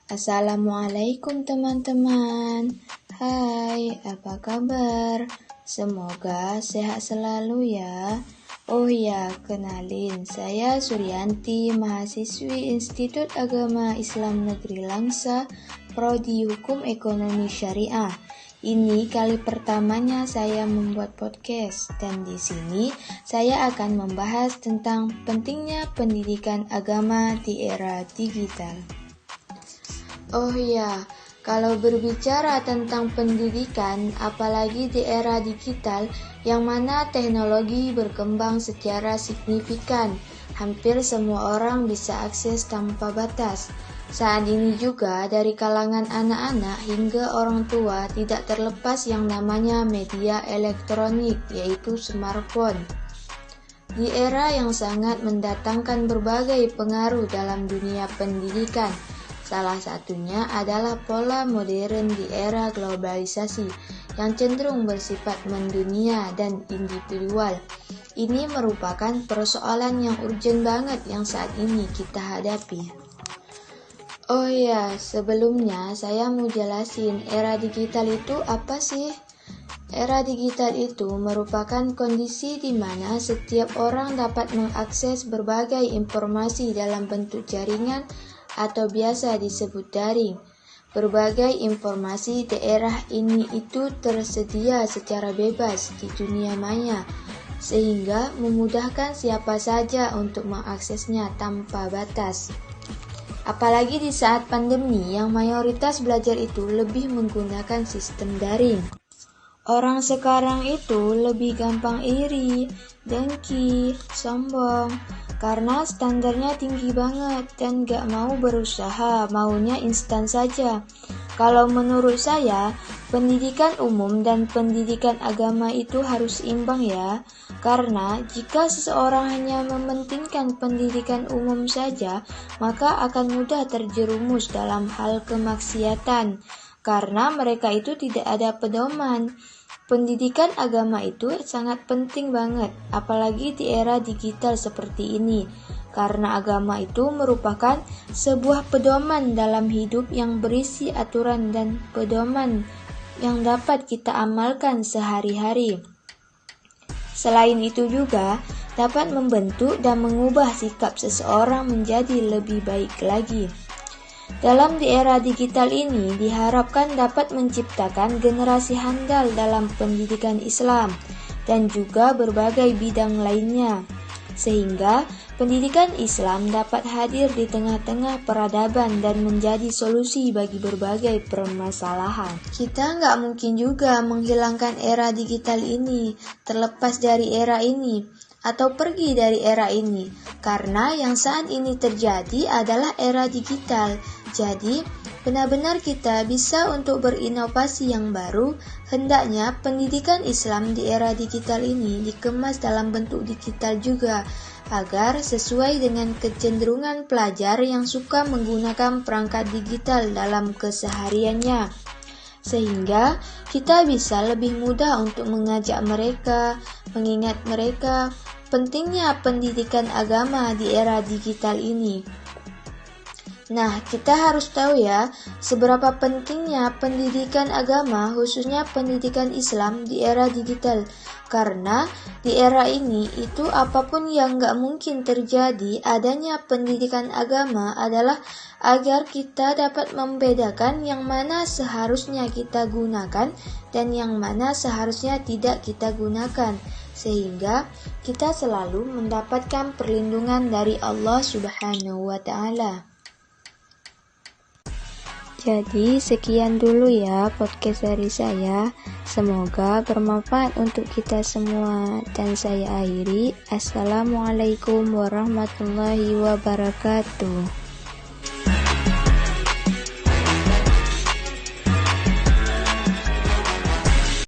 Assalamualaikum teman-teman. Hai, apa kabar? Semoga sehat selalu ya. Oh ya, kenalin, saya Suryanti, mahasiswi Institut Agama Islam Negeri Langsa, Prodi Hukum Ekonomi Syariah. Ini kali pertamanya saya membuat podcast, dan di sini saya akan membahas tentang pentingnya pendidikan agama di era digital. Oh ya, kalau berbicara tentang pendidikan, apalagi di era digital, yang mana teknologi berkembang secara signifikan, hampir semua orang bisa akses tanpa batas. Saat ini juga dari kalangan anak-anak hingga orang tua tidak terlepas yang namanya media elektronik, yaitu smartphone. Di era yang sangat mendatangkan berbagai pengaruh dalam dunia pendidikan, salah satunya adalah pola modern di era globalisasi yang cenderung bersifat mendunia dan individual. Ini merupakan persoalan yang urgent banget yang saat ini kita hadapi. Oh ya, sebelumnya saya mau jelasin era digital itu apa sih? Era digital itu merupakan kondisi di mana setiap orang dapat mengakses berbagai informasi dalam bentuk jaringan atau biasa disebut daring. Berbagai informasi daerah ini itu tersedia secara bebas di dunia maya, sehingga memudahkan siapa saja untuk mengaksesnya tanpa batas. Apalagi di saat pandemi yang mayoritas belajar itu lebih menggunakan sistem daring. Orang sekarang itu lebih gampang iri, dengki, sombong, karena standarnya tinggi banget dan gak mau berusaha, maunya instan saja. Kalau menurut saya, pendidikan umum dan pendidikan agama itu harus imbang ya. Karena jika seseorang hanya mementingkan pendidikan umum saja, maka akan mudah terjerumus dalam hal kemaksiatan. Karena mereka itu tidak ada pedoman. Pendidikan agama itu sangat penting banget, apalagi di era digital seperti ini, karena agama itu merupakan sebuah pedoman dalam hidup yang berisi aturan dan pedoman yang dapat kita amalkan sehari-hari. Selain itu juga dapat membentuk dan mengubah sikap seseorang menjadi lebih baik lagi. Dalam di era digital ini diharapkan dapat menciptakan generasi handal dalam pendidikan Islam dan juga berbagai bidang lainnya, sehingga pendidikan Islam dapat hadir di tengah-tengah peradaban dan menjadi solusi bagi berbagai permasalahan. Kita nggak mungkin juga menghilangkan era digital ini, terlepas dari era ini, atau pergi dari era ini, karena yang saat ini terjadi adalah era digital. Jadi, benar-benar kita bisa untuk berinovasi yang baru. Hendaknya pendidikan Islam di era digital ini dikemas dalam bentuk digital juga, agar sesuai dengan kecenderungan pelajar yang suka menggunakan perangkat digital dalam kesehariannya. Sehingga kita bisa lebih mudah untuk mengajak mereka, mengingat mereka pentingnya pendidikan agama di era digital ini. Nah, kita harus tahu ya, seberapa pentingnya pendidikan agama, khususnya pendidikan Islam di era digital. Karena di era ini, itu apapun yang gak mungkin terjadi, adanya pendidikan agama adalah agar kita dapat membedakan yang mana seharusnya kita gunakan dan yang mana seharusnya tidak kita gunakan. Sehingga kita selalu mendapatkan perlindungan dari Allah Subhanahu wa Ta'ala. Jadi sekian dulu ya podcast dari saya. Semoga bermanfaat untuk kita semua. Dan saya akhiri. Assalamualaikum warahmatullahi wabarakatuh.